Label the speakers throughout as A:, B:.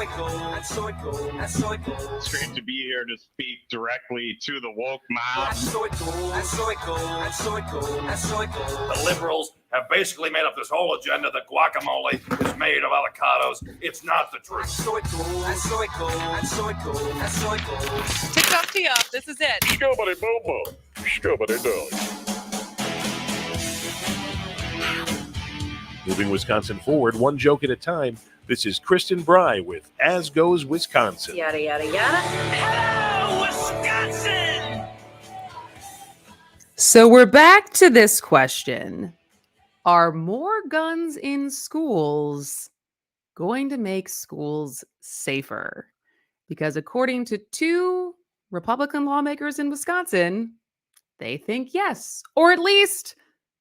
A: It's great to be here to speak directly to the woke mob.
B: The liberals have basically made up this whole agenda that guacamole is made of avocados. It's not the truth.
C: TikTok tee off. This is it.
A: Scubbity bobo, scubbity dog.
D: Moving Wisconsin forward, one joke at a time. This is Kristen Bry with As Goes Wisconsin.
E: Yada, yada, yada.
C: Hello, Wisconsin!
F: So we're back to this question. Are more guns in schools going to make schools safer? Because according to two Republican lawmakers in Wisconsin, they think yes, or at least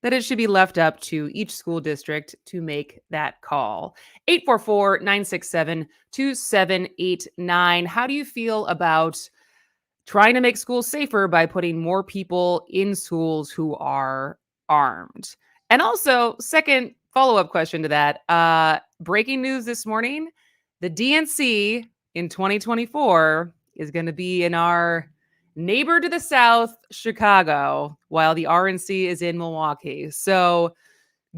F: that it should be left up to each school district to make that call. 844-967-2789. How do you feel about trying to make schools safer by putting more people in schools who are armed? And also, second follow-up question to that, breaking news this morning, the DNC in 2024 is going to be in our neighbor to the south, Chicago, while the RNC is in Milwaukee. So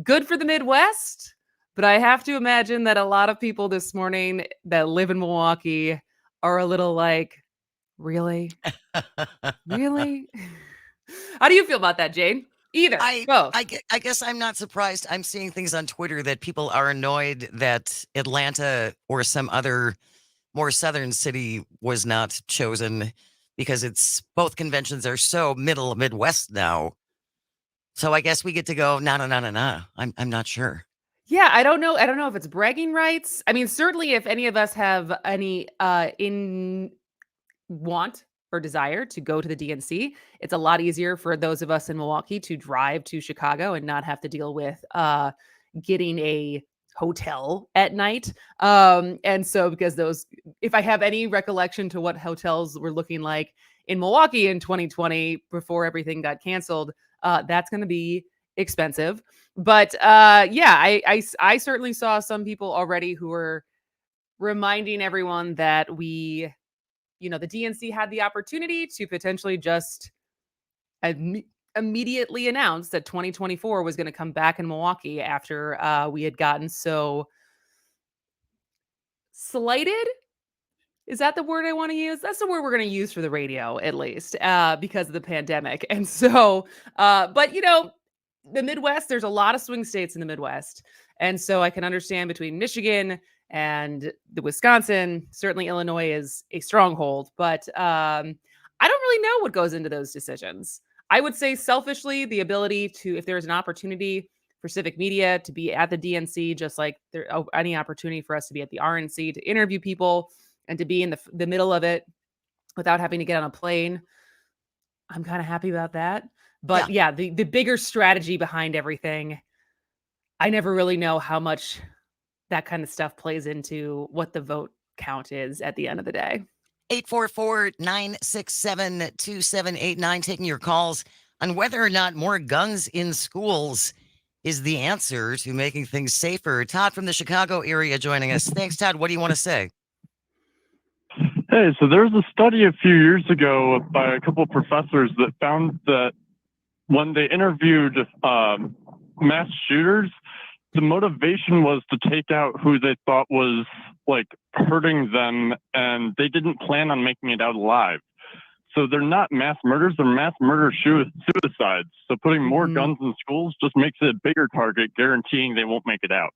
F: good for the Midwest, but I have to imagine that a lot of people this morning that live in Milwaukee are a little like, really? Really? How do you feel about that, Jane? Either. Both.
G: I guess I'm not surprised. I'm seeing things on Twitter that people are annoyed that Atlanta or some other more southern city was not chosen because it's both conventions are so middle Midwest now. So I guess we get to go, no. I'm not sure.
F: Yeah, I don't know. I don't know if it's bragging rights. I mean, certainly if any of us have any want or desire to go to the DNC, it's a lot easier for those of us in Milwaukee to drive to Chicago and not have to deal with getting a hotel at night. And so because those, if I have any recollection to what hotels were looking like in Milwaukee in 2020 before everything got canceled, that's going to be expensive. But yeah, I certainly saw some people already who were reminding everyone that we, you know, the DNC had the opportunity to potentially just immediately announced that 2024 was going to come back in Milwaukee after we had gotten so slighted. Is that the word I want to use? That's the word we're going to use for the radio, at least, because of the pandemic. And so, but you know, the Midwest, there's a lot of swing states in the Midwest. And so I can understand between Michigan and the Wisconsin, certainly Illinois is a stronghold, but I don't really know what goes into those decisions. I would say selfishly, the ability to, if there's an opportunity for civic media to be at the DNC, just like there any opportunity for us to be at the RNC, to interview people and to be in the middle of it without having to get on a plane, I'm kind of happy about that. But yeah, the bigger strategy behind everything, I never really know how much that kind of stuff plays into what the vote count is at the end of the day.
G: 844-967-2789, taking your calls on whether or not more guns in schools is the answer to making things safer. Todd from the Chicago area joining us. Thanks, Todd. What do you want to say?
H: Hey, so there was a study a few years ago by a couple of professors that found that when they interviewed mass shooters, the motivation was to take out who they thought was like hurting them, and they didn't plan on making it out alive. So they're not mass murders, they're mass murder suicides. So putting more guns in schools just makes it a bigger target, guaranteeing they won't make it out.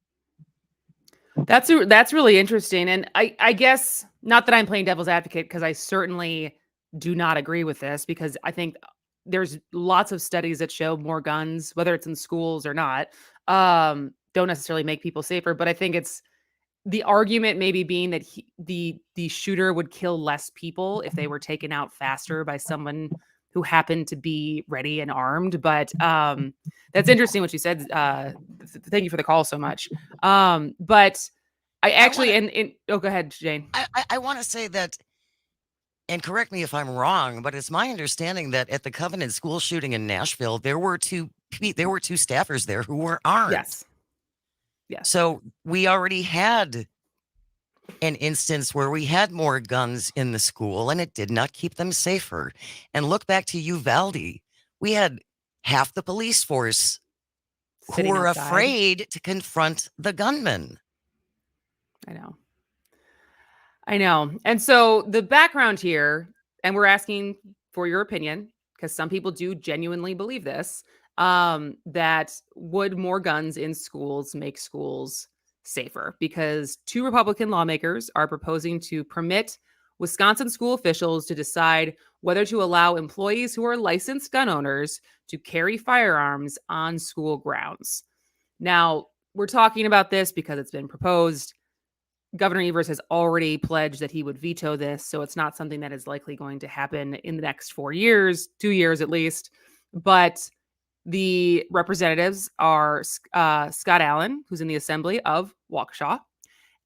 F: That's really interesting. And I guess, not that I'm playing devil's advocate, because I certainly do not agree with this, because I think there's lots of studies that show more guns, whether it's in schools or not, don't necessarily make people safer. But I think it's the argument maybe being that the shooter would kill less people if they were taken out faster by someone who happened to be ready and armed. But that's interesting what you said. Thank you for the call so much. But I actually, go ahead, Jane.
G: I want to say that, and correct me if I'm wrong, but it's my understanding that at the Covenant school shooting in Nashville, there were two staffers there who were armed.
F: Yes.
G: So we already had an instance where we had more guns in the school and it did not keep them safer. And look back to Uvalde. We had half the police force who
F: Sitting
G: were
F: outside.
G: afraid to confront the gunman.
F: I know. And so the background here, and we're asking for your opinion, because some people do genuinely believe this, that would more guns in schools make schools safer? Because 2 Republican lawmakers are proposing to permit Wisconsin school officials to decide whether to allow employees who are licensed gun owners to carry firearms on school grounds. Now, we're talking about this because it's been proposed. Governor Evers has already pledged that he would veto this, so it's not something that is likely going to happen in the next 4 years, 2 years at least. But the representatives are Scott Allen, who's in the Assembly of Waukesha,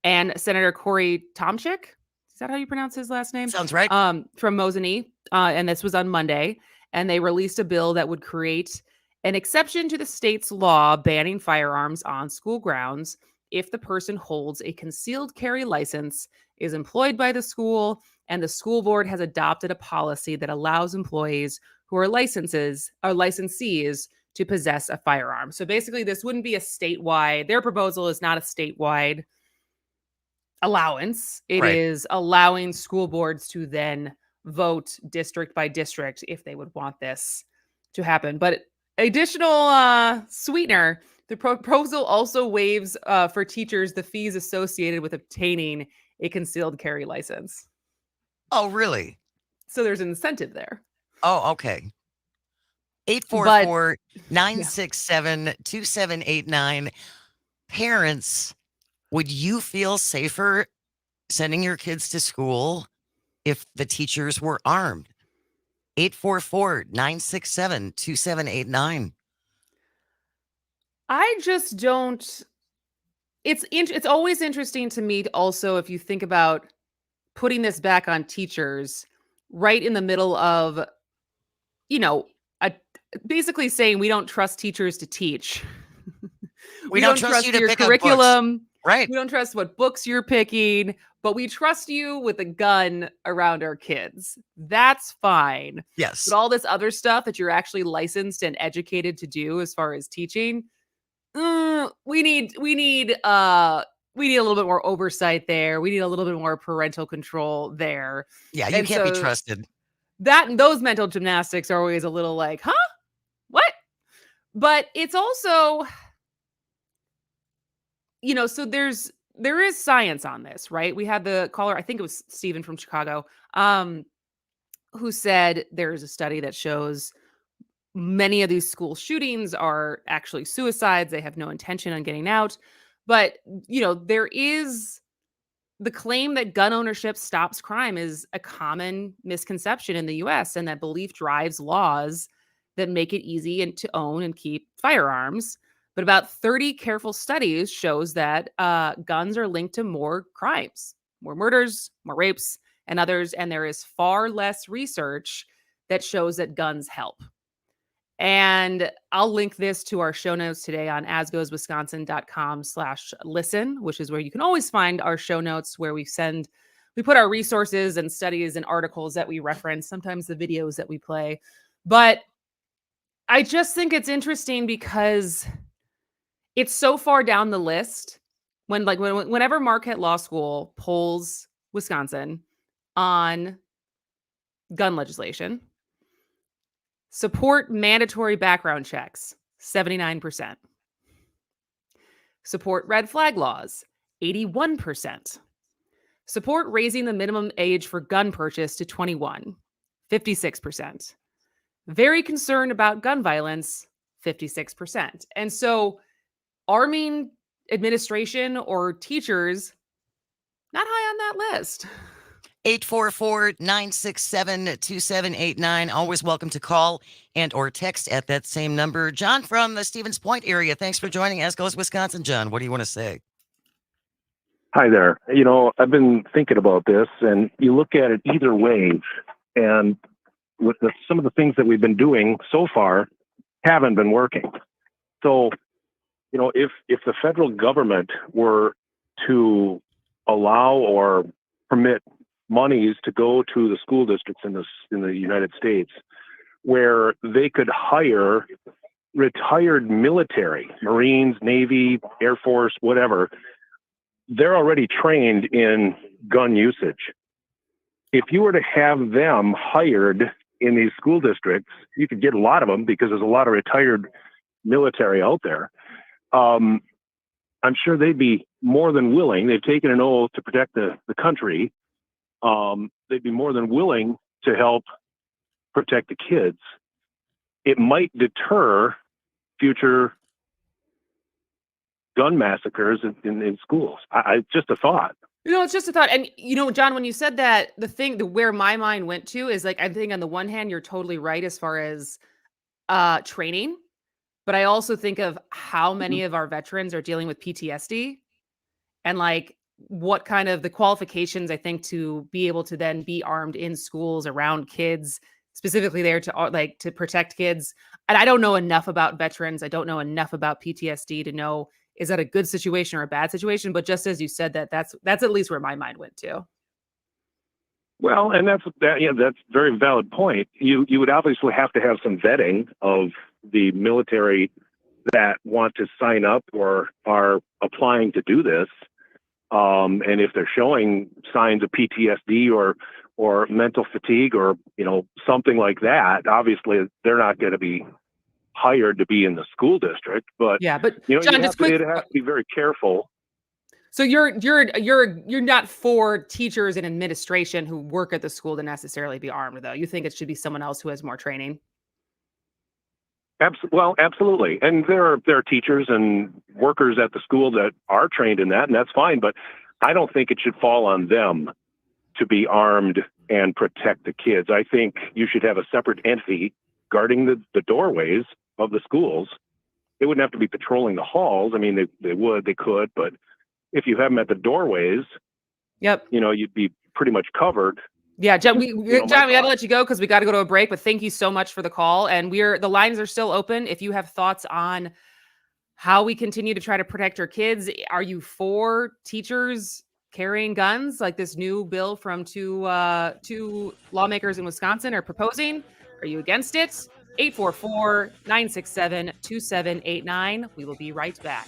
F: and Senator Corey Tomczyk. Is that how you pronounce his last name?
G: Sounds right.
F: From Mosinee. And this was on Monday. And they released a bill that would create an exception to the state's law banning firearms on school grounds if the person holds a concealed carry license, is employed by the school, and the school board has adopted a policy that allows employees who are licensees to possess a firearm. So basically, this wouldn't be a statewide, their proposal is not a statewide allowance. It
G: Right.
F: is allowing school boards to then vote district by district if they would want this to happen. But additional sweetener, the proposal also waives for teachers the fees associated with obtaining a concealed carry license.
G: Oh, really?
F: So there's an incentive there.
G: Oh, okay. 844-967-2789. Parents, would you feel safer sending your kids to school if the teachers were armed? 844-967-2789.
F: I just don't. It's always interesting to me also, if you think about putting this back on teachers right in the middle of, basically saying we don't trust teachers to teach.
G: We don't trust you to
F: your
G: pick up books.
F: curriculum.
G: Right.
F: We don't trust what books you're picking, but we trust you with a gun around our kids. That's fine.
G: Yes.
F: But all this other stuff that you're actually licensed and educated to do as far as teaching, we need a little bit more oversight there. We need a little bit more parental control there.
G: Yeah, you
F: And
G: can't be
F: so
G: trusted.
F: that and those mental gymnastics are always a little like, huh? What? But it's also, so there is science on this, right? We had the caller, I think it was Stephen from Chicago, who said there's a study that shows many of these school shootings are actually suicides. They have no intention on getting out. But, there is the claim that gun ownership stops crime is a common misconception in the US, and that belief drives laws that make it easy to own and keep firearms. But about 30 careful studies shows that guns are linked to more crimes, more murders, more rapes, and others. And there is far less research that shows that guns help. And I'll link this to our show notes today on asgoeswisconsin.com/listen, which is where you can always find our show notes, where we put our resources and studies and articles that we reference, sometimes the videos that we play. But I just think it's interesting because it's so far down the list whenever Marquette Law School polls Wisconsin on gun legislation, support mandatory background checks, 79%. Support red flag laws, 81%. Support raising the minimum age for gun purchase to 21, 56%. Very concerned about gun violence, 56%. And so arming administration or teachers, not high on that list.
G: 844-967-2789. Always welcome to call and or text at that same number. John from the Stevens Point area. Thanks for joining As Goes Wisconsin. John, what do you want to say?
E: Hi there. I've been thinking about this, and you look at it either way, and with some of the things that we've been doing so far haven't been working. So, if the federal government were to allow or permit monies to go to the school districts in the United States where they could hire retired military, Marines, Navy, Air Force, whatever. They're already trained in gun usage. If you were to have them hired in these school districts, you could get a lot of them because there's a lot of retired military out there. I'm sure they'd be more than willing. They've taken an oath to protect the country. They'd be more than willing to help protect the kids. It might deter future gun massacres in schools. I just a thought.
F: It's just a thought. And, John, when you said that, where my mind went to is like, I think on the one hand, you're totally right as far as training. But I also think of how many of our veterans are dealing with PTSD and like what kind of the qualifications, I think, to be able to then be armed in schools around kids, specifically there to protect kids. And I don't know enough about veterans. I don't know enough about PTSD to know, is that a good situation or a bad situation? But just as you said that's at least where my mind went to.
E: Well, and that's a very valid point. You would obviously have to have some vetting of the military that want to sign up or are applying to do this. And if they're showing signs of PTSD or mental fatigue or, something like that, obviously they're not going to be hired to be in the school district. But
F: John,
E: you have to be very careful.
F: So you're not for teachers and administration who work at the school to necessarily be armed, though. You think it should be someone else who has more training?
E: Well, absolutely. And there are teachers and workers at the school that are trained in that, and that's fine. But I don't think it should fall on them to be armed and protect the kids. I think you should have a separate entity guarding the doorways of the schools. They wouldn't have to be patrolling the halls. I mean, they could, but if you have them at the doorways,
F: yep,
E: you'd be pretty much covered.
F: Yeah, John, we got to let you go because we got to go to a break. But thank you so much for the call, and the lines are still open. If you have thoughts on how we continue to try to protect our kids, are you for teachers carrying guns like this new bill from two lawmakers in Wisconsin are proposing? Are you against it? 844-967-2789. We will be right back.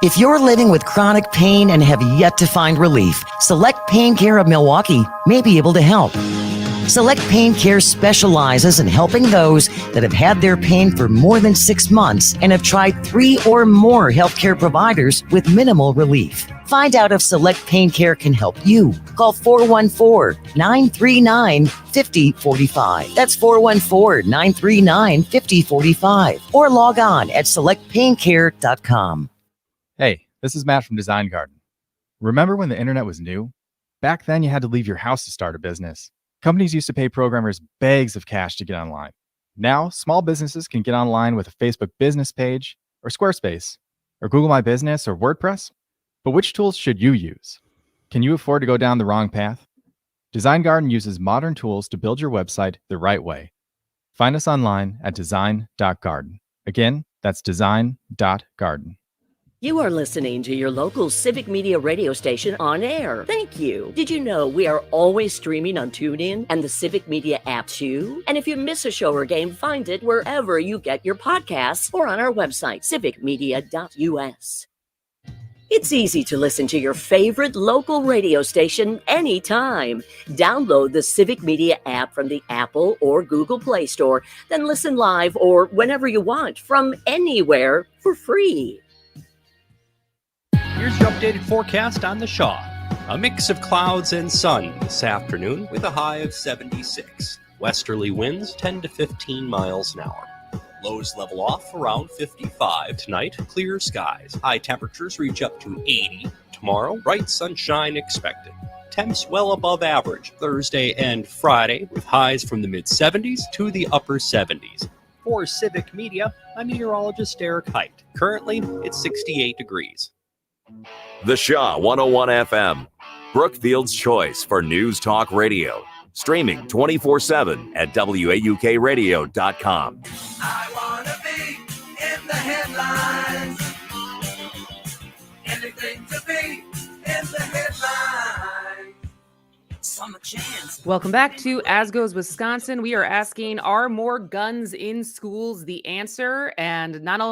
G: If you're living with chronic pain and have yet to find relief, Select Pain Care of Milwaukee may be able to help. Select Pain Care specializes in helping those that have had their pain for more than 6 months and have tried 3 or more healthcare providers with minimal relief. Find out if Select Pain Care can help you. Call 414-939-5045. That's 414-939-5045. Or log on at selectpaincare.com.
I: Hey, this is Matt from Design Garden. Remember when the internet was new? Back then, you had to leave your house to start a business. Companies used to pay programmers bags of cash to get online. Now, small businesses can get online with a Facebook business page, or Squarespace, or Google My Business, or WordPress. But which tools should you use? Can you afford to go down the wrong path? Design Garden uses modern tools to build your website the right way. Find us online at design.garden. Again, that's design.garden.
J: You are listening to your local Civic Media radio station on air. Thank you. Did you know we are always streaming on TuneIn and the Civic Media app too? And if you miss a show or game, find it wherever you get your podcasts or on our website, civicmedia.us. It's easy to listen to your favorite local radio station anytime. Download the Civic Media app from the Apple or Google Play Store, then listen live or whenever you want from anywhere for free.
K: Here's your updated forecast on the Shaw. A mix of clouds and sun this afternoon with a high of 76. Westerly winds 10 to 15 miles an hour. Lows level off around 55. Tonight, clear skies. High temperatures reach up to 80. Tomorrow, bright sunshine expected. Temps well above average Thursday and Friday with highs from the mid-70s to the upper 70s. For Civic Media, I'm meteorologist Eric Height. Currently, it's 68 degrees.
L: The Shaw 101 FM. Brookfield's choice for News Talk Radio. Streaming 24/7 at WAUKradio.com.
M: I want to be in the headlines. Anything to be in the headlines. Summer chance.
F: Welcome back to As Goes Wisconsin. We are asking, are more guns in schools the answer? And not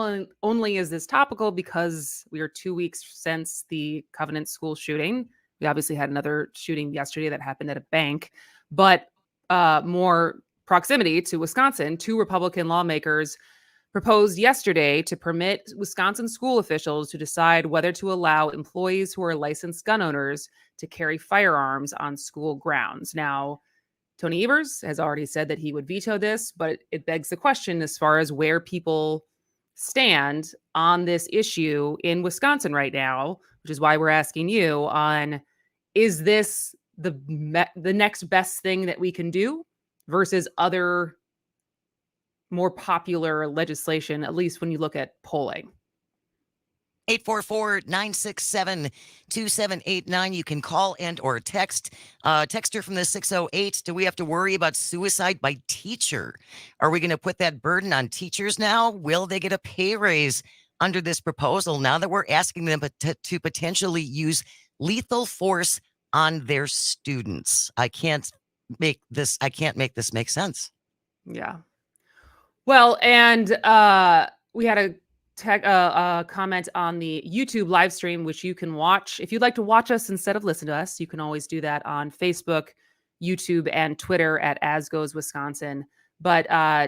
F: only is this topical because we are 2 weeks since the Covenant school shooting. We obviously had another shooting yesterday that happened at a bank, but more proximity to Wisconsin. 2 Republican lawmakers proposed yesterday to permit Wisconsin school officials to decide whether to allow employees who are licensed gun owners to carry firearms on school grounds. Now, Tony Evers has already said that he would veto this, but it begs the question as far as where people stand on this issue in Wisconsin right now, which is why we're asking you on, is this the next best thing that we can do versus other more popular legislation, at least when you look at polling?
G: 844-967-2789. You can call and or text. Texter from the 608. Do we have to worry about suicide by teacher? Are we going to put that burden on teachers now? Will they get a pay raise under this proposal now that we're asking them to potentially use lethal force on their students? I can't make this make sense.
F: Yeah. Well, and we had a comment on the YouTube live stream, which you can watch. If you'd like to watch us instead of listen to us, you can always do that on Facebook, YouTube, and Twitter at As Goes Wisconsin. But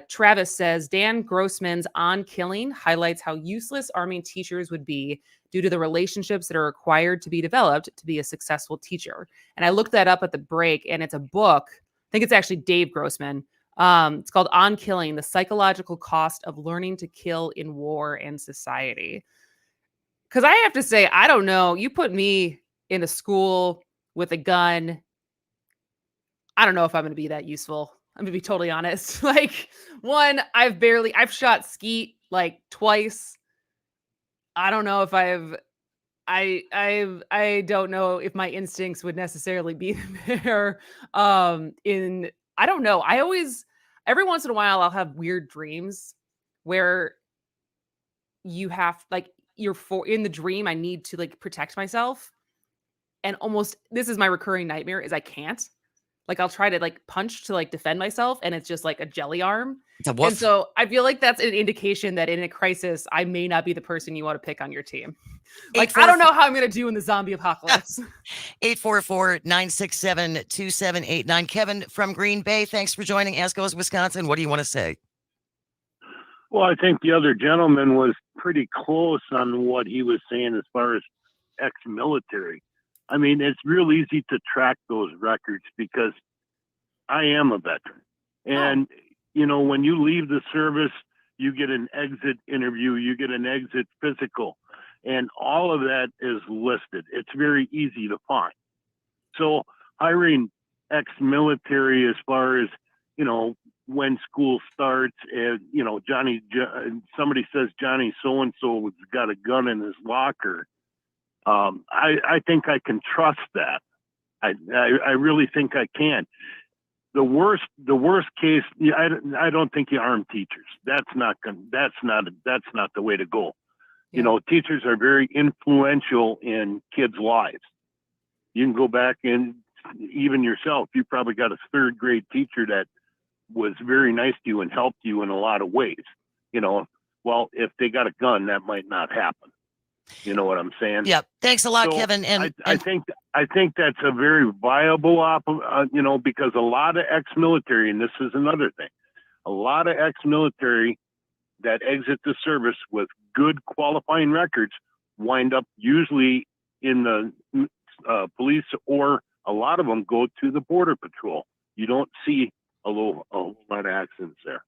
F: Travis says, Dan Grossman's On Killing highlights how useless arming teachers would be due to the relationships that are required to be developed to be a successful teacher. And I looked that up at the break, and it's a book. I think it's actually Dave Grossman. It's called On Killing, the Psychological Cost of Learning to Kill in War and Society. Because I have to say, I don't know. You put me in a school with a gun, I don't know if I'm going to be that useful. I'm going to be totally honest. Like, one, I've shot skeet like twice. I don't know if I don't know if my instincts would necessarily be there. I don't know. Every once in a while, I'll have weird dreams where you have, like, in the dream, I need to, like, protect myself. And this is my recurring nightmare, is I can't. Like, I'll try to, like, punch to, like, defend myself, and it's just, like, a jelly arm. And so I feel like that's an indication that in a crisis, I may not be the person you want to pick on your team. Like, I don't know how I'm going to do in the zombie apocalypse.
G: 844-967-2789. Kevin from Green Bay, thanks for joining As Goes Wisconsin. What do you want to say?
E: Well, I think the other gentleman was pretty close on what he was saying as far as ex-military. I mean, it's real easy to track those records because I am a veteran. And, you know, when you leave the service, you get an exit interview, you get an exit physical, and all of that is listed. It's very easy to find. So hiring ex-military as far as, you know, when school starts, and, you know, somebody says Johnny so-and-so has got a gun in his locker. I think I can trust that. I really think I can. The worst case, I don't think you arm teachers. That's not the way to go. Yeah. You know, teachers are very influential in kids' lives. You can go back, and even yourself, you probably got a third grade teacher that was very nice to you and helped you in a lot of ways. You know, well, if they got a gun, that might not happen. You know what I'm saying?
G: Yeah. Thanks a lot, Kevin. And
E: I think that's a very viable you know, because a lot of ex-military, and this is another thing, a lot of ex-military that exit the service with good qualifying records wind up usually in the police, or a lot of them go to the Border Patrol. You don't see a lot of accidents there.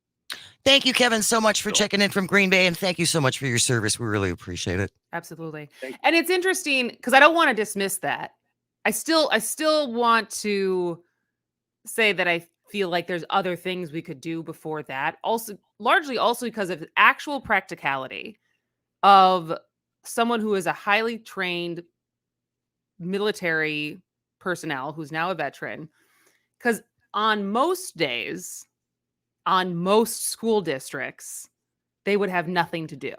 G: Thank you, Kevin, so much for checking in from Green Bay, and thank you so much for your service. We really appreciate it.
F: Absolutely. And it's interesting because I don't want to dismiss that. I still want to say that I feel like there's other things we could do before that. Also, largely also because of actual practicality of someone who is a highly trained military personnel who's now a veteran, because on most days, on most school districts, they would have nothing to do.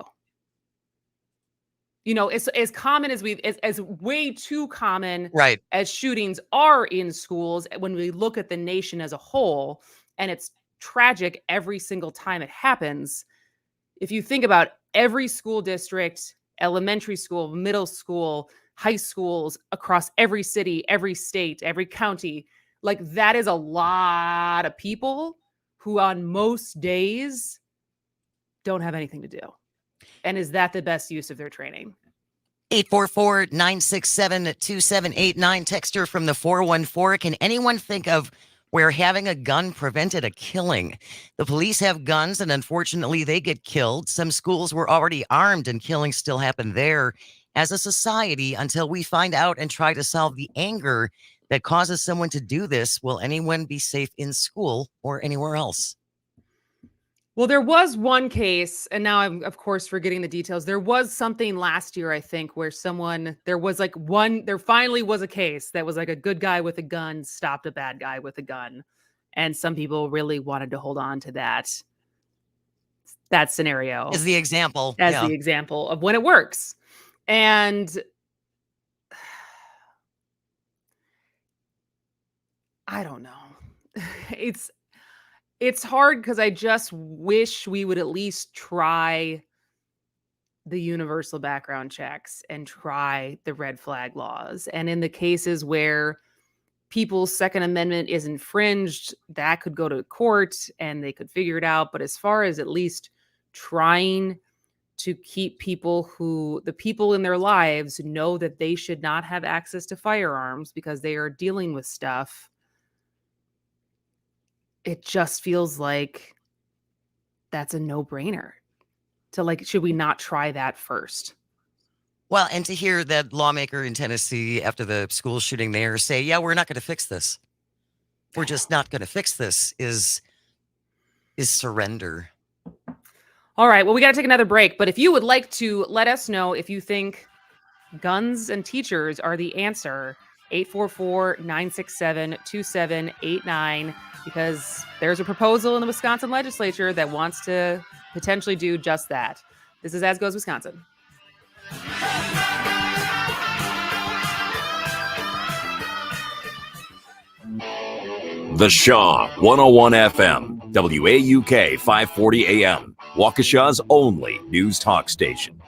F: It's as common as as way too common
G: Right.
F: as shootings are in schools when we look at the nation as a whole, and it's tragic every single time it happens. If you think about every school district, elementary school, middle school, high schools across every city, every state, every county, like that is a lot of people who on most days don't have anything to do. And is that the best use of their training?
G: 844-967-2789. Texter from the 414. Can anyone think of where having a gun prevented a killing? The police have guns and unfortunately they get killed. Some schools were already armed and killings still happen there. As a society, until we find out and try to solve the anger that causes someone to do this, will anyone be safe in school or anywhere else?
F: Well, there was one case, and now I'm, of course, forgetting the details. There was something last year, I think, where there finally was a case that was like a good guy with a gun stopped a bad guy with a gun. And some people really wanted to hold on to that scenario.
G: As the example.
F: The example of when it works. And I don't know. It's hard because I just wish we would at least try the universal background checks and try the red flag laws. And in the cases where people's Second Amendment is infringed, that could go to court and they could figure it out. But as far as at least trying to keep the people in their lives know that they should not have access to firearms because they are dealing with stuff, it just feels like that's a no-brainer. Should we not try that first?
G: Well, and to hear that lawmaker in Tennessee after the school shooting there say, yeah, we're not going to fix this. We're just not going to fix this is surrender.
F: All right. Well, we got to take another break. But if you would like to let us know if you think guns and teachers are the answer, 844-967-2789, because there's a proposal in the Wisconsin legislature that wants to potentially do just that. This is As Goes Wisconsin.
L: The Shaw 101 FM, WAUK 540 AM, Waukesha's only news talk station.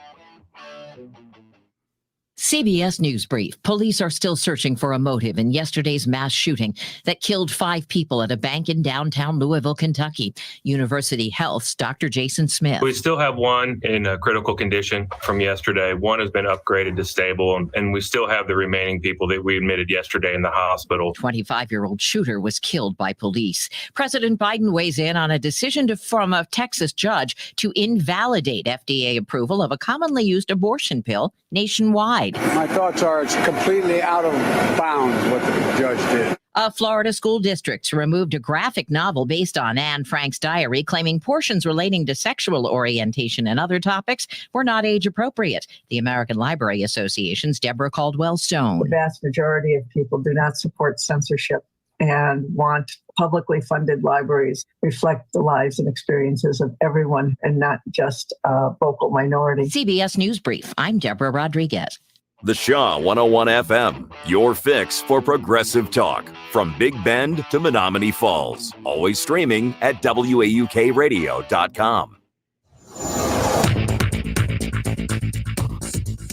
N: CBS News Brief. Police are still searching for a motive in yesterday's mass shooting that killed 5 people at a bank in downtown Louisville, Kentucky. University Health's Dr. Jason Smith.
O: We still have one in a critical condition from yesterday. One has been upgraded to stable, and we still have the remaining people that we admitted yesterday in the hospital.
N: 25-year-old shooter was killed by police. President Biden weighs in on a decision from a Texas judge to invalidate FDA approval of a commonly used abortion pill nationwide.
P: My thoughts are it's completely out of bounds what the judge did.
N: A Florida school district removed a graphic novel based on Anne Frank's diary, claiming portions relating to sexual orientation and other topics were not age appropriate. The American Library Association's Deborah Caldwell-Stone.
Q: The vast majority of people do not support censorship and want publicly funded libraries reflect the lives and experiences of everyone and not just a vocal minority.
N: CBS News Brief. I'm Deborah Rodriguez.
L: The Shaw 101 FM, your fix for progressive talk. From Big Bend to Menominee Falls. Always streaming at WAUKradio.com.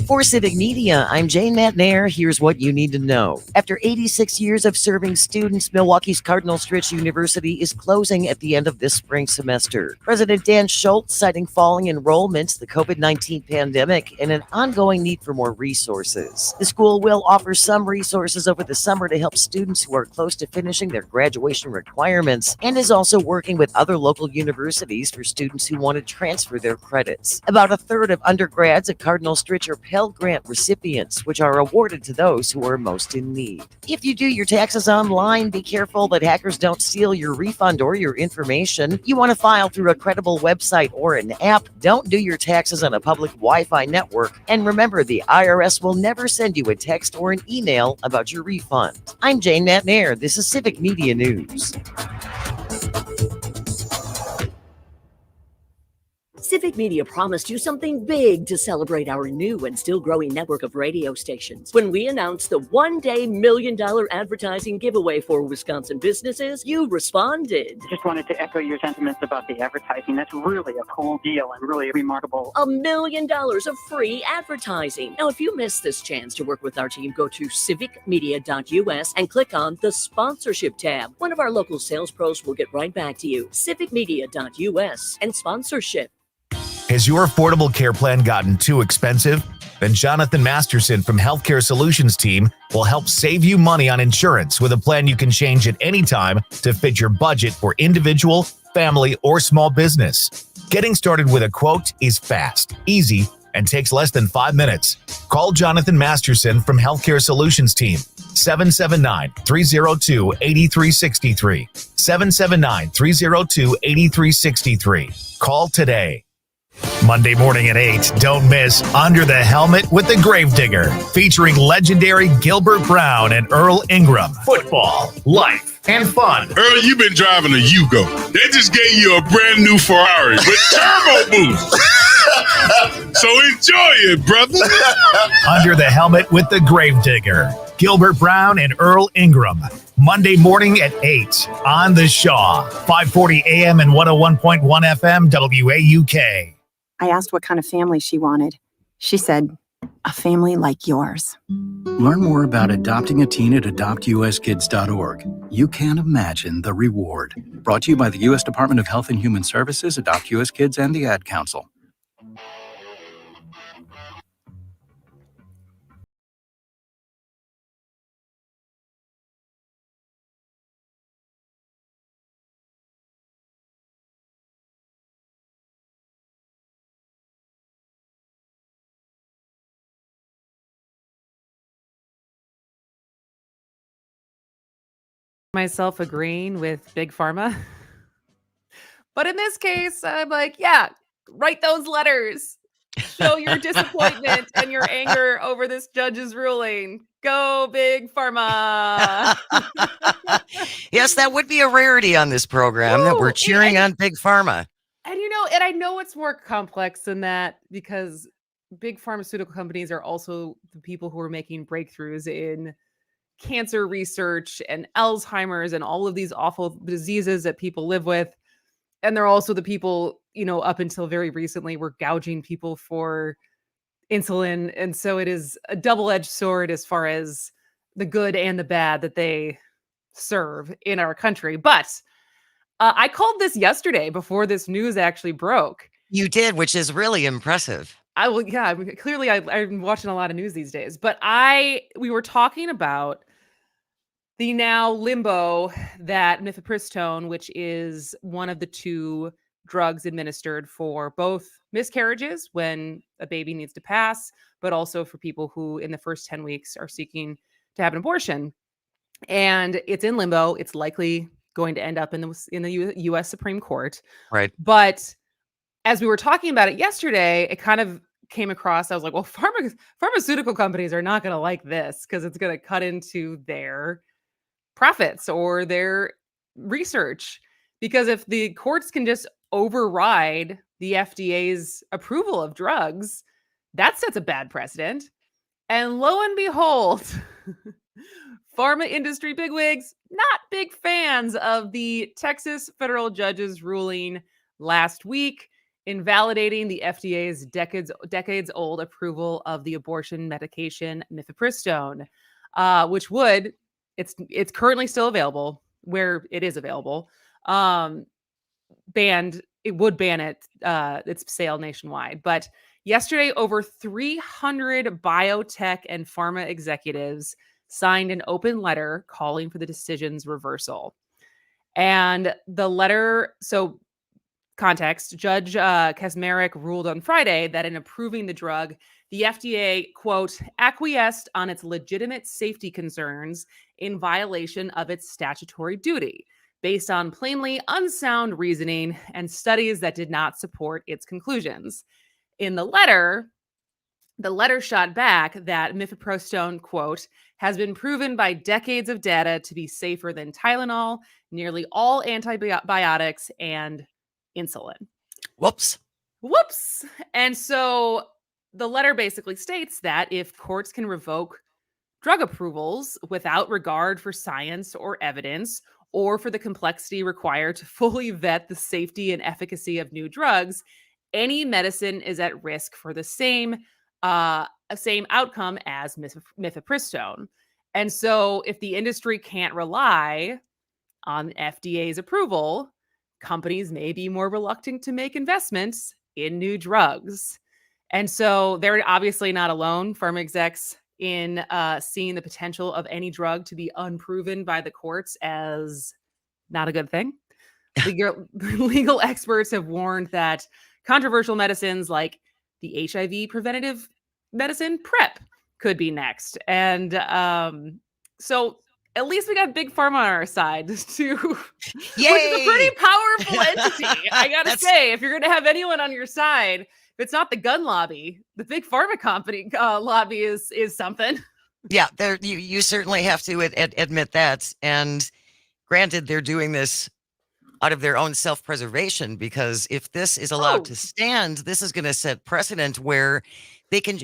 G: For Civic Media, I'm Jane Matnair. Here's what you need to know. After 86 years of serving students, Milwaukee's Cardinal Stritch University is closing at the end of this spring semester. President Dan Schultz citing falling enrollments, the COVID-19 pandemic, and an ongoing need for more resources. The school will offer some resources over the summer to help students who are close to finishing their graduation requirements, and is also working with other local universities for students who want to transfer their credits. About a third of undergrads at Cardinal Stritch are Pell Grant recipients, which are awarded to those who are most in need. If you do your taxes online, be careful that hackers don't steal your refund or your information. You want to file through a credible website or an app. Don't do your taxes on a public Wi-Fi network. And remember, the IRS will never send you a text or an email about your refund. I'm Jane Matnair. This is Civic Media News.
J: Civic Media promised you something big to celebrate our new and still growing network of radio stations. When we announced the one-day $1 million advertising giveaway for Wisconsin businesses, you responded.
R: Just wanted to echo your sentiments about the advertising. That's really a cool deal and really remarkable.
J: $1 million of free advertising. Now, if you missed this chance to work with our team, go to civicmedia.us and click on the sponsorship tab. One of our local sales pros will get right back to you. civicmedia.us and sponsorship.
S: Has your affordable care plan gotten too expensive? Then Jonathan Masterson from Healthcare Solutions team will help save you money on insurance with a plan you can change at any time to fit your budget for individual, family, or small business. Getting started with a quote is fast, easy, and takes less than 5 minutes. Call Jonathan Masterson from Healthcare Solutions team. 779-302-8363. 779-302-8363. Call today. Monday morning at 8, don't miss Under the Helmet with the Gravedigger, featuring legendary Gilbert Brown and Earl Ingram. Football, life, and fun.
T: Earl, you've been driving a Yugo. They just gave you a brand new Ferrari with turbo boost. So enjoy it, brother.
S: Under the Helmet with the Gravedigger, Gilbert Brown and Earl Ingram. Monday morning at 8 on the Shaw, 540 AM and 101.1 FM WAUK.
U: I asked what kind of family she wanted. She said, a family like yours.
V: Learn more about adopting a teen at adoptuskids.org. You can't imagine the reward. Brought to you by the U.S. Department of Health and Human Services, Adopt U.S. Kids, and the Ad Council.
F: Myself agreeing with Big Pharma. But in this case, I'm like, yeah, write those letters. Show your disappointment and your anger over this judge's ruling. Go Big Pharma.
G: Yes, that would be a rarity on this program that we're cheering on Big Pharma.
F: And you know, and I know it's more complex than that because big pharmaceutical companies are also the people who are making breakthroughs in cancer research and Alzheimer's and all of these awful diseases that people live with. And they're also the people, you know, up until very recently were gouging people for insulin. And so it is a double-edged sword as far as the good and the bad that they serve in our country. But I called this yesterday before this news actually broke.
G: You did, which is really impressive.
F: Clearly I'm watching a lot of news these days, but we were talking about the now limbo that mifepristone, which is one of the two drugs administered for both miscarriages when a baby needs to pass, but also for people who in the first 10 weeks are seeking to have an abortion. And it's in limbo. It's likely going to end up in the U.S. Supreme Court.
G: Right.
F: But as we were talking about it yesterday, it kind of came across. I was like, well, pharmaceutical companies are not going to like this because it's going to cut into their profits or their research. Because if the courts can just override the FDA's approval of drugs, that sets a bad precedent. And lo and behold, pharma industry bigwigs, not big fans of the Texas federal judge's ruling last week, invalidating the FDA's decades-old approval of the abortion medication mifepristone, which it's currently still available where it is available. It would ban its sale nationwide. But yesterday, over 300 biotech and pharma executives signed an open letter calling for the decision's reversal. And the letter, so context, Judge Kaczmarek ruled on Friday that in approving the drug, the FDA, quote, acquiesced on its legitimate safety concerns in violation of its statutory duty, based on plainly unsound reasoning and studies that did not support its conclusions. In the letter shot back that mifepristone, quote, has been proven by decades of data to be safer than Tylenol, nearly all antibiotics, and insulin.
G: Whoops.
F: And so the letter basically states that if courts can revoke drug approvals without regard for science or evidence, or for the complexity required to fully vet the safety and efficacy of new drugs, any medicine is at risk for the same outcome as mifepristone. And so if the industry can't rely on FDA's approval, companies may be more reluctant to make investments in new drugs. And so they're obviously not alone, pharma execs, in seeing the potential of any drug to be unproven by the courts as not a good thing. Legal experts have warned that controversial medicines like the HIV preventative medicine PrEP could be next. And so at least we got Big Pharma on our side, too, which is a pretty powerful entity. I gotta say, if you're going to have anyone on your side, if it's not the gun lobby, the Big Pharma company lobby is something.
G: Yeah, you certainly have to admit that. And granted, they're doing this out of their own self-preservation, because if this is allowed to stand, this is going to set precedent where they can,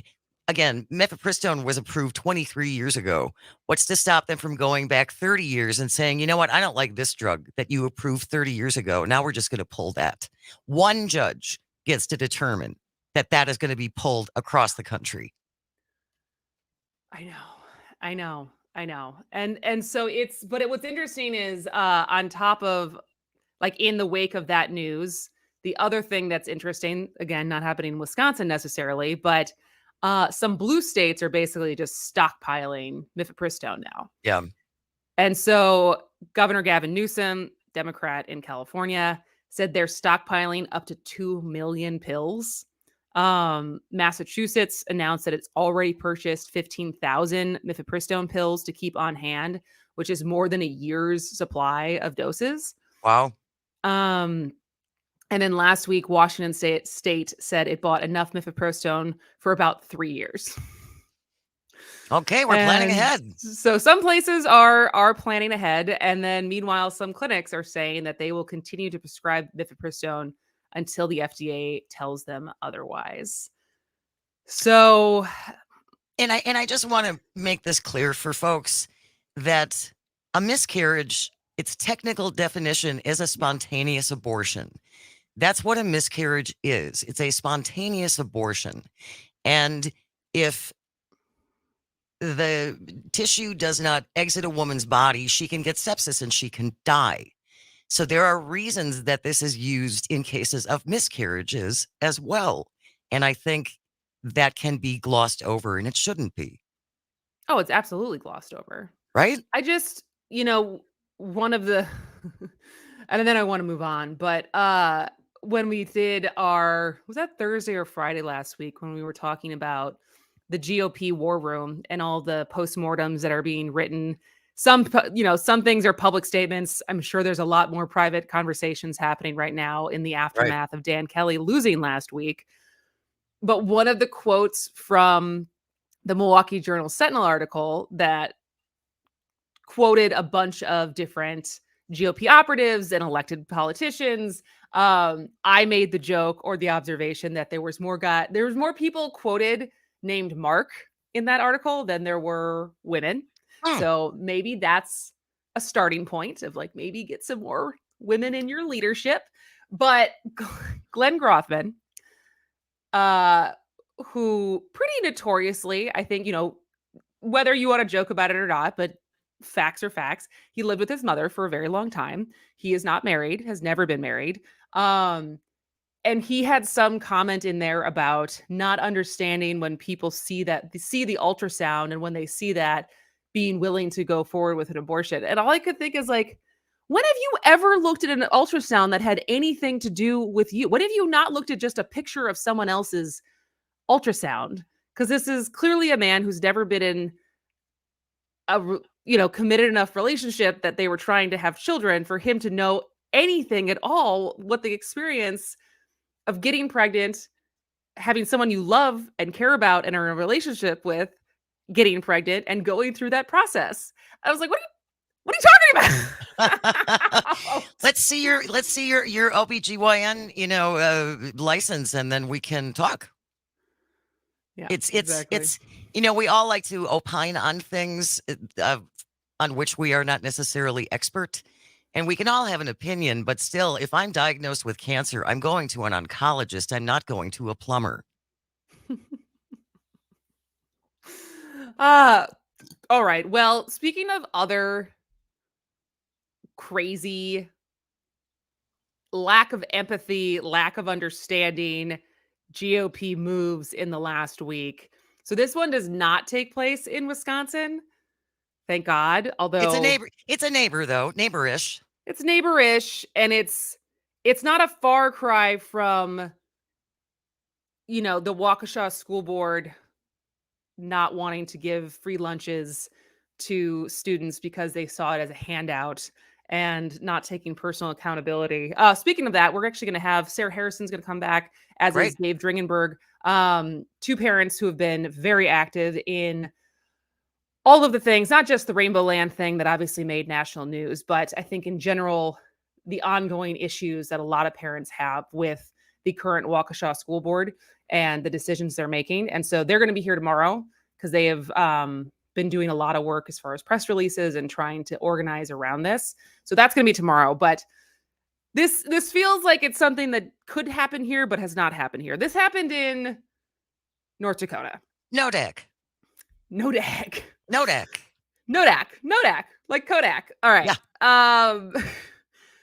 G: again, mifepristone was approved 23 years ago. What's to stop them from going back 30 years and saying, you know what, I don't like this drug that you approved 30 years ago. Now we're just going to pull that. One judge gets to determine that is going to be pulled across the country.
F: I know. And so what's interesting is on top of, like, in the wake of that news, the other thing that's interesting, again, not happening in Wisconsin necessarily, but some blue states are basically just stockpiling mifepristone now.
G: Yeah.
F: And so Governor Gavin Newsom, Democrat in California, said they're stockpiling up to 2 million pills. Massachusetts announced that it's already purchased 15,000 mifepristone pills to keep on hand, which is more than a year's supply of doses.
G: Wow.
F: And then last week, Washington State said it bought enough mifepristone for about 3 years.
G: Okay, we're planning ahead.
F: So some places are planning ahead, and then meanwhile, some clinics are saying that they will continue to prescribe mifepristone until the FDA tells them otherwise. So,
G: and I just want to make this clear for folks that a miscarriage, its technical definition is a spontaneous abortion. That's what a miscarriage is. It's a spontaneous abortion. And if the tissue does not exit a woman's body, she can get sepsis and she can die. So there are reasons that this is used in cases of miscarriages as well. And I think that can be glossed over, and it shouldn't be.
F: Oh, it's absolutely glossed over.
G: Right?
F: I just, one of the, and then I want to move on, but when we did was that Thursday or Friday last week when we were talking about the GOP war room and all the postmortems that are being written? Some things are public statements. I'm sure there's a lot more private conversations happening right now in the aftermath of Dan Kelly losing last week. But one of the quotes from the Milwaukee Journal Sentinel article that quoted a bunch of different GOP operatives and elected politicians, I made the joke or the observation that there was more people quoted named Mark in that article than there were women. So maybe that's a starting point of, like, maybe get some more women in your leadership. But Glenn Grothman, who pretty notoriously, I think, whether you want to joke about it or not, but facts are facts. He lived with his mother for a very long time. He is not married, has never been married. And he had some comment in there about not understanding when people see the ultrasound, and when they see that, being willing to go forward with an abortion. And all I could think is, like, when have you ever looked at an ultrasound that had anything to do with you? When have you not looked at just a picture of someone else's ultrasound? because this is clearly a man who's never been in a committed enough relationship that they were trying to have children for him to know anything at all what the experience of getting pregnant, having someone you love and care about and are in a relationship with getting pregnant and going through that process. I was like, what are you talking about?
G: Let's see your OBGYN, license, and then we can talk.
F: Yeah,
G: it's we all like to opine on things on which we are not necessarily expert, and we can all have an opinion, but still, if I'm diagnosed with cancer, I'm going to an oncologist. I'm not going to a plumber.
F: All right. Well, speaking of other crazy lack of empathy, lack of understanding GOP moves in the last week. So this one does not take place in Wisconsin. Thank God. Although
G: it's a neighbor though, neighborish.
F: It's neighborish, and it's not a far cry from the Waukesha School Board not wanting to give free lunches to students because they saw it as a handout and not taking personal accountability. Speaking of that, we're actually going to have Sarah Harrison's going to come back, as is Dave Dringenberg, two parents who have been very active in all of the things, not just the Rainbow Land thing that obviously made national news, but I think in general, the ongoing issues that a lot of parents have with the current Waukesha School Board and the decisions they're making. And so they're going to be here tomorrow because they have been doing a lot of work as far as press releases and trying to organize around this. So that's going to be tomorrow. But this feels like it's something that could happen here, but has not happened here. This happened in North Dakota.
G: Nodak.
F: Like Kodak. All right. Yeah.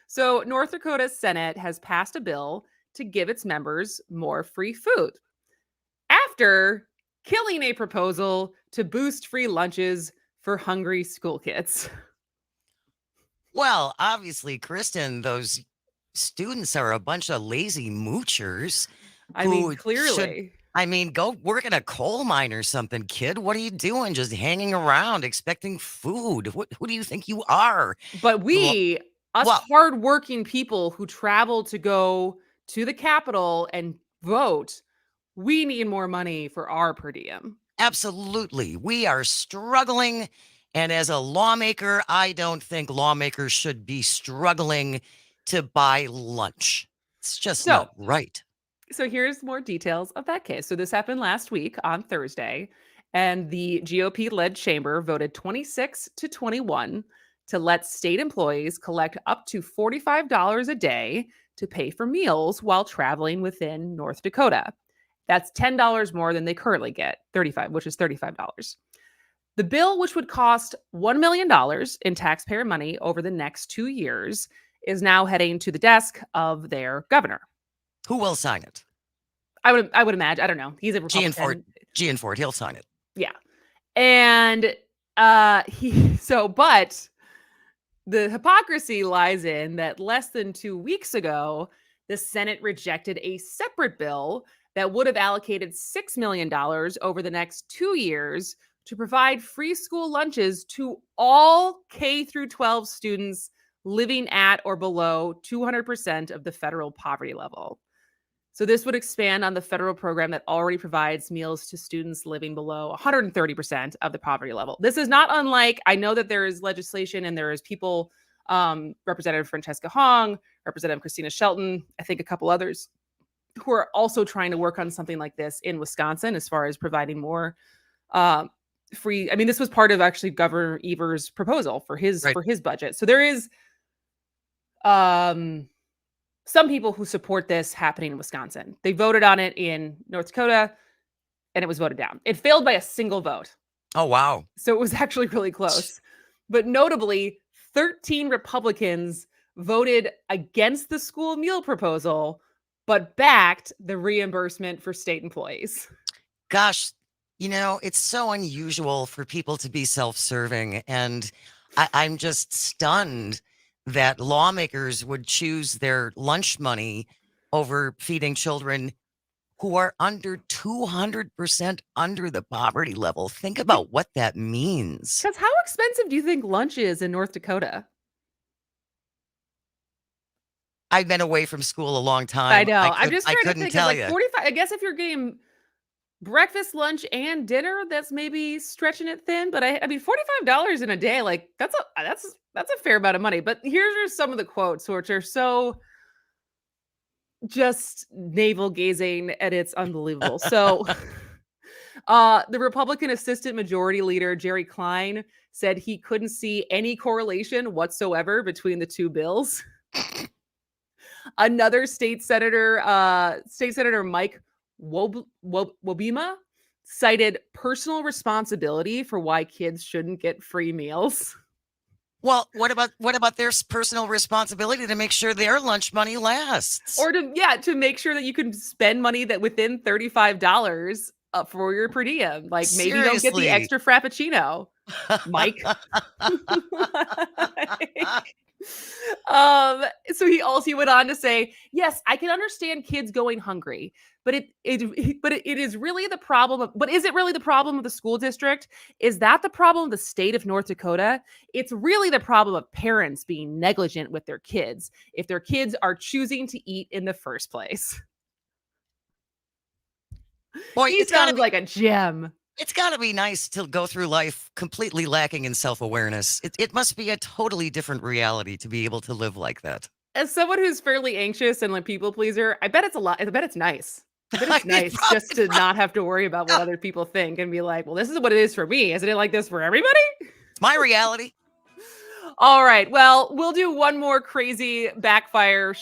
F: So North Dakota's Senate has passed a bill to give its members more free food after killing a proposal to boost free lunches for hungry school kids.
G: Well, obviously, Kristen, those students are a bunch of lazy moochers.
F: Clearly.
G: Go work at a coal mine or something, kid. What are you doing? Just hanging around expecting food? Who do you think you are?
F: But hardworking people who travel to go to the Capitol and vote, we need more money for our per diem.
G: Absolutely. We are struggling. And as a lawmaker, I don't think lawmakers should be struggling to buy lunch. It's just not right.
F: So here's more details of that case. So this happened last week on Thursday, and the GOP-led chamber voted 26-21 to let state employees collect up to $45 a day to pay for meals while traveling within North Dakota. That's $10 more than they currently get, which is $35. The bill, which would cost $1 million in taxpayer money over the next 2 years, is now heading to the desk of their governor.
G: Who will sign it?
F: I would imagine. I don't know. He's a Republican.
G: Gianford, he'll sign it.
F: Yeah. And but the hypocrisy lies in that less than 2 weeks ago, the Senate rejected a separate bill that would have allocated $6 million over the next 2 years to provide free school lunches to all K through 12 students living at or below 200% of the federal poverty level. So this would expand on the federal program that already provides meals to students living below 130% of the poverty level. This is not unlike, I know that there is legislation and there is people, Representative Francesca Hong, Representative Christina Shelton, I think a couple others, who are also trying to work on something like this in Wisconsin as far as providing more free. I mean, this was part of actually Governor Evers' proposal for his budget. So there is some people who support this happening in Wisconsin. They voted on it in North Dakota, and it was voted down. It failed by a single vote.
G: Oh, wow.
F: So it was actually really close. But notably, 13 Republicans voted against the school meal proposal, but backed the reimbursement for state employees.
G: Gosh, it's so unusual for people to be self-serving. And I'm just stunned that lawmakers would choose their lunch money over feeding children who are under 200% under the poverty level. Think about what that means.
F: Because how expensive do you think lunch is in North Dakota?
G: I've been away from school a long time.
F: I know. I'm just
G: I
F: trying to
G: couldn't
F: think of
G: tell
F: like
G: you.
F: 45. I guess if you're getting breakfast, lunch, and dinner, that's maybe stretching it thin. But I mean, $45 in a day, like that's a fair amount of money. But here's just some of the quotes, which are so just navel gazing, and it's unbelievable. So, the Republican Assistant Majority Leader Jerry Klein said he couldn't see any correlation whatsoever between the two bills. Another state senator Mike Wobema cited personal responsibility for why kids shouldn't get free meals.
G: Well, what about their personal responsibility to make sure their lunch money lasts?
F: Or to make sure that you can spend money that within $35 for your per diem. Like maybe you don't get the
G: Seriously.
F: extra frappuccino, Mike. So he went on to say, yes, I can understand kids going hungry, but it is really the problem of, but is it really the problem of the school district? Is that the problem of the state of North Dakota? It's really the problem of parents being negligent with their kids if their kids are choosing to eat in the first place.
G: Boy,
F: He sounds like a gem.
G: It's got to be nice to go through life completely lacking in self-awareness. It must be a totally different reality to be able to live like that.
F: As someone who's fairly anxious and like people pleaser, I bet it's a lot. I bet it's nice. I bet it's nice just to not have to worry about what other people think and be like, well, this is what it is for me. Isn't it like this for everybody?
G: It's my reality.
F: All right. Well, we'll do one more crazy backfire.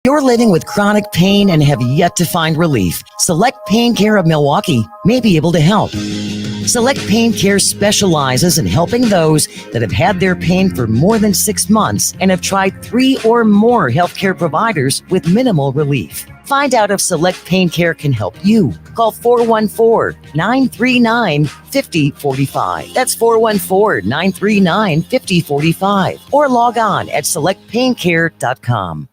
G: You're living with chronic pain and have yet to find relief. Select Pain Care of Milwaukee may be able to help. Select Pain Care specializes in helping those that have had their pain for more than 6 months and have tried 3 or more healthcare providers with minimal relief. Find out if Select Pain Care can help you. Call 414-939-5045. That's 414-939-5045. Or log on at selectpaincare.com.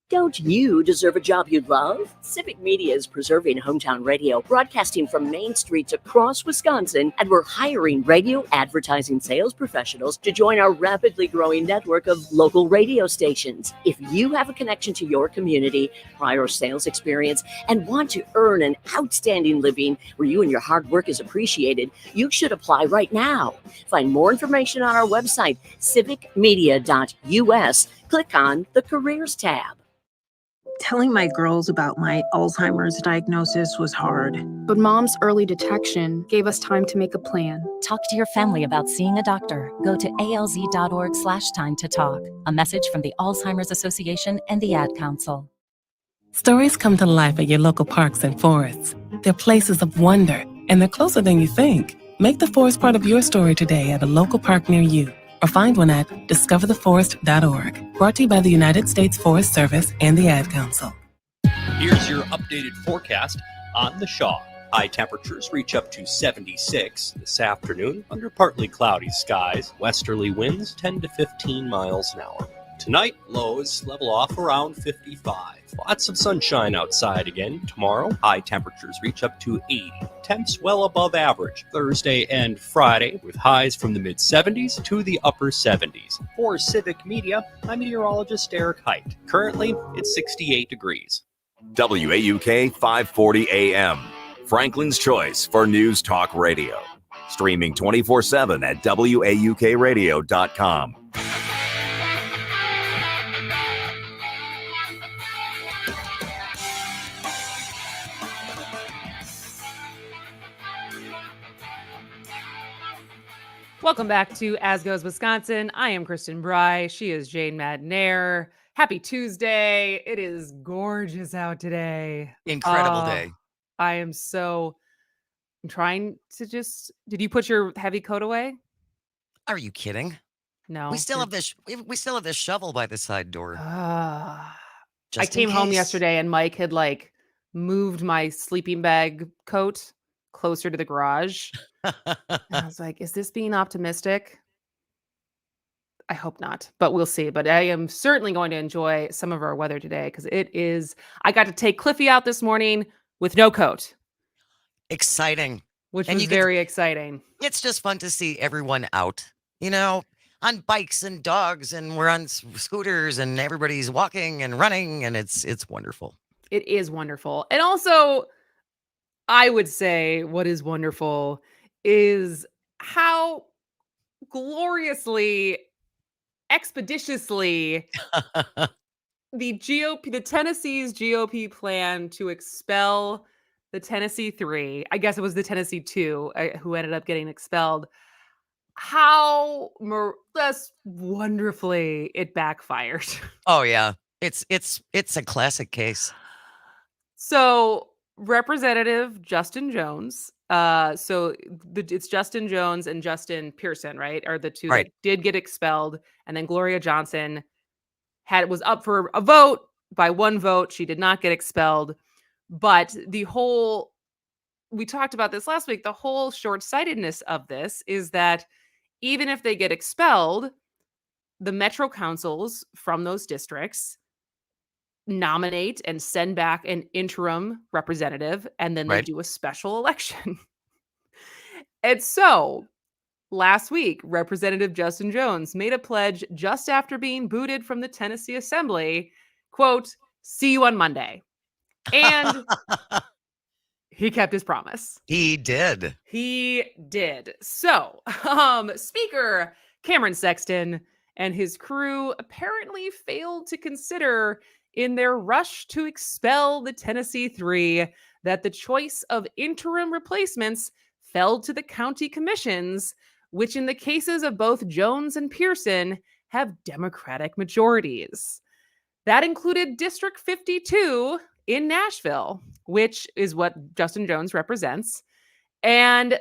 J: Don't you deserve a job you love? Civic Media is preserving hometown radio, broadcasting from main streets across Wisconsin, and we're hiring radio advertising sales professionals to join our rapidly growing network of local radio stations. If you have a connection to your community, prior sales experience, and want to earn an outstanding living where you and your hard work is appreciated, you should apply right now. Find more information on our website, civicmedia.us. Click on the Careers tab.
A: Telling my girls about my Alzheimer's diagnosis was hard. But Mom's early detection gave us time to make a plan.
B: Talk to your family about seeing a doctor. Go to alz.org/time to talk. A message from the Alzheimer's Association and the Ad Council.
W: Stories come to life at your local parks and forests. They're places of wonder, and they're closer than you think. Make the forest part of your story today at a local park near you, or find one at discovertheforest.org. Brought to you by the United States Forest Service and the Ad Council.
K: Here's your updated forecast on the Shaw. High temperatures reach up to 76 this afternoon under partly cloudy skies. Westerly winds 10 to 15 miles an hour. Tonight, lows level off around 55. Lots of sunshine outside again. Tomorrow, high temperatures reach up to 80. Temps well above average. Thursday and Friday, with highs from the mid-70s to the upper 70s. For Civic Media, I'm meteorologist Eric Height. Currently, it's 68 degrees.
L: WAUK 540 AM. Franklin's choice for news talk radio. Streaming 24/7 at WAUKradio.com.
F: Welcome back to As Goes Wisconsin. I am Kristen Bry. She is Jane Madnair. Happy Tuesday. It is gorgeous out today.
G: Incredible day.
F: I'm trying to did you put your heavy coat away?
G: Are you kidding?
F: No.
G: We still have this shovel by the side door.
F: I
G: Just in
F: came home
G: case.
F: yesterday and Mike had like moved my sleeping bag coat closer to the garage. And I was like, is this being optimistic? I hope not, but we'll see. But I am certainly going to enjoy some of our weather today because I got to take Cliffy out this morning with no coat,
G: Exciting.
F: which
G: And
F: was
G: you get
F: very exciting.
G: It's just fun to see everyone out, on bikes and dogs, and we're on scooters, and everybody's walking and running, and it's wonderful.
F: It is wonderful. And also, I would say what is wonderful is how gloriously, expeditiously the Tennessee's GOP plan to expel the Tennessee 3, I guess it was the Tennessee 2 who ended up getting expelled, how just wonderfully it backfired.
G: Oh yeah, it's a classic case.
F: So Representative Justin Jones, it's Justin Jones and Justin Pearson, right? Are the two
G: Right.
F: that did get expelled, and then Gloria Johnson was up for a vote. By one vote, she did not get expelled. But we talked about this last week, the whole short-sightedness of this is that even if they get expelled, the metro councils from those districts nominate and send back an interim representative, and then they
G: Right.
F: do a special election. And so last week, Representative Justin Jones made a pledge just after being booted from the Tennessee Assembly, quote, "See you on Monday." And he kept his promise.
G: He did.
F: He did. So, Speaker Cameron Sexton and his crew apparently failed to consider in their rush to expel the Tennessee 3 that the choice of interim replacements fell to the county commissions, which in the cases of both Jones and Pearson have Democratic majorities. That included District 52 in Nashville, which is what Justin Jones represents. And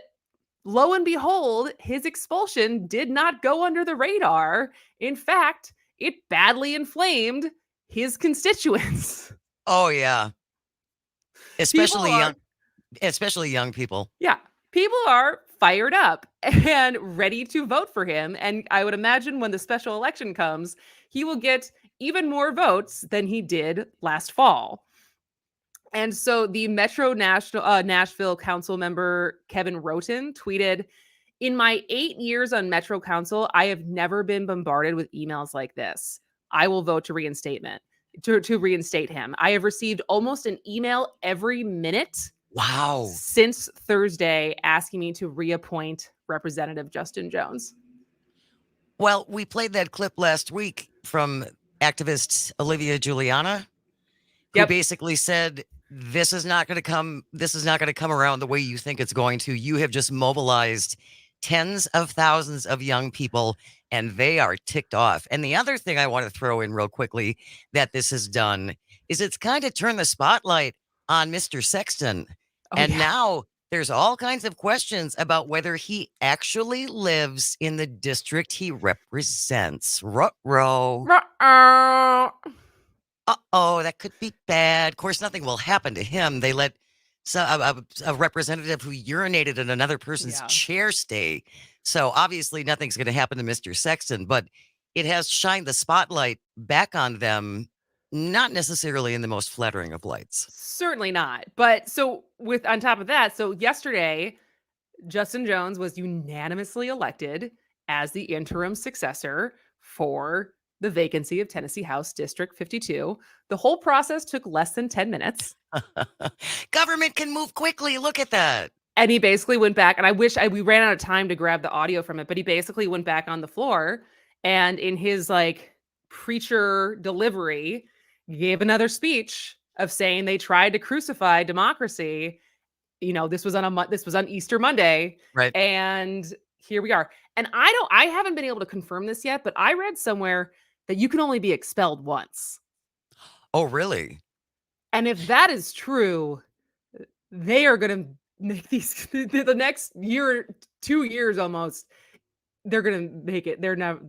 F: lo and behold, his expulsion did not go under the radar. In fact, it badly inflamed his constituents.
G: Oh yeah. Especially young people.
F: Yeah. People are fired up and ready to vote for him. And I would imagine when the special election comes, he will get even more votes than he did last fall. And so the Nashville council member, Kevin Roten, tweeted, "In my 8 years on Metro Council, I have never been bombarded with emails like this. I will vote to reinstate him. I have received almost an email every minute
G: Wow.
F: since Thursday asking me to reappoint Representative Justin Jones."
G: Well, we played that clip last week from activist Olivia Giuliana, who basically said, this is not going to come around the way you think it's going to. You have just mobilized tens of thousands of young people, and they are ticked off. And the other thing I want to throw in real quickly that this has done is it's kind of turned the spotlight on Mr. Sexton. Now there's all kinds of questions about whether he actually lives in the district he represents. Ruh-roh. Uh-oh, that could be bad. Of course, nothing will happen to him. They let a representative who urinated in another person's chair stay. So obviously nothing's going to happen to Mr. Sexton, but it has shined the spotlight back on them, not necessarily in the most flattering of lights.
F: Certainly not. But on top of that, yesterday, Justin Jones was unanimously elected as the interim successor for the vacancy of Tennessee House District 52. The whole process took less than 10 minutes.
G: Government can move quickly. Look at that.
F: And he basically went back, and we ran out of time to grab the audio from it, but he basically went back on the floor and in his preacher delivery, gave another speech of saying they tried to crucify democracy. This was on Easter Monday.
G: Right.
F: And here we are. And I haven't been able to confirm this yet, but I read somewhere that you can only be expelled once.
G: Oh, really?
F: And if that is true, they are going to make the next year, 2 years almost, they're gonna make it. They're not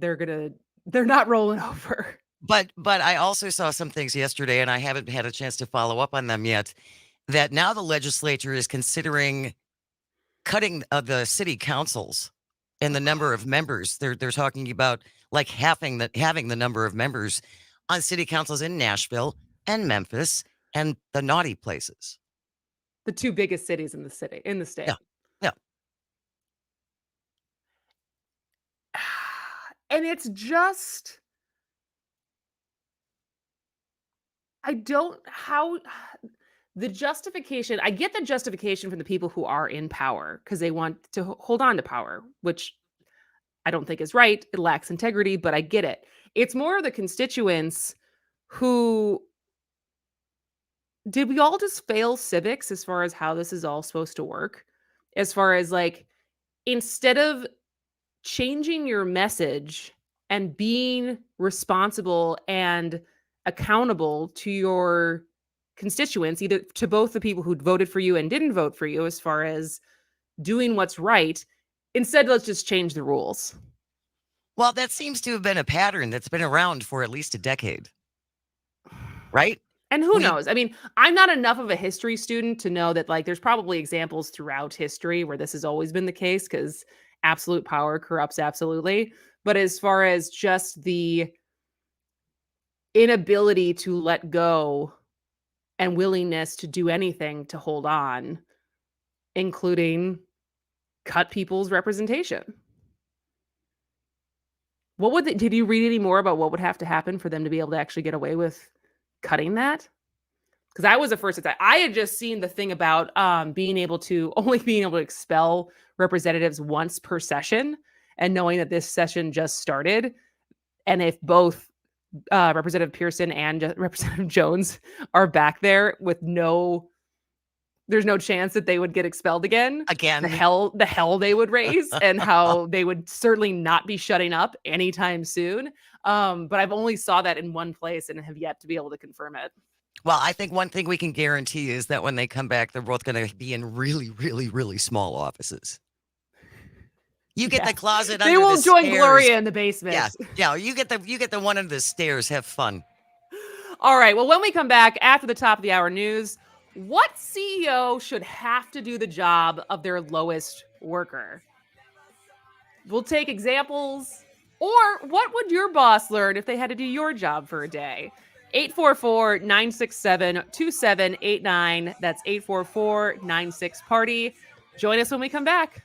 F: rolling over.
G: But I also saw some things yesterday, and I haven't had a chance to follow up on them yet, that now the legislature is considering cutting the city councils and the number of members. They're talking about like having the number of members on city councils in Nashville and Memphis and the naughty places.
F: The two biggest cities in the state.
G: Yeah.
F: And it's just, I get the justification from the people who are in power because they want to hold on to power, which I don't think is right. It lacks integrity, but I get it. It's more of the constituents who, did we all just fail civics as far as how this is all supposed to work? As far as like, instead of changing your message and being responsible and accountable to your constituents, either to both the people who voted for you and didn't vote for you, as far as doing what's right, instead, let's just change the rules.
G: Well, that seems to have been a pattern that's been around for at least a decade, right?
F: And who knows? I mean, I'm not enough of a history student to know that, like, there's probably examples throughout history where this has always been the case because absolute power corrupts absolutely. But as far as just the inability to let go and willingness to do anything to hold on, including cut people's representation. Did you read any more about what would have to happen for them to be able to actually get away with cutting that? Because I was the first to, I had just seen the thing about only being able to expel representatives once per session, and knowing that this session just started, and if both Representative Pearson and Representative Jones are back there with there's no chance that they would get expelled again. The hell they would raise, and how they would certainly not be shutting up anytime soon. But I've only saw that in one place and have yet to be able to confirm it.
G: Well, I think one thing we can guarantee is that when they come back, they're both going to be in really, really, really small offices. You get the closet under the stairs.
F: They will join Gloria in the basement.
G: Yeah. You get the one under the stairs. Have fun.
F: All right. Well, when we come back after the top of the hour news, what CEO should have to do the job of their lowest worker? We'll take examples. Or what would your boss learn if they had to do your job for a day? 844-967-2789. That's 844-96-PARTY. Join us when we come back.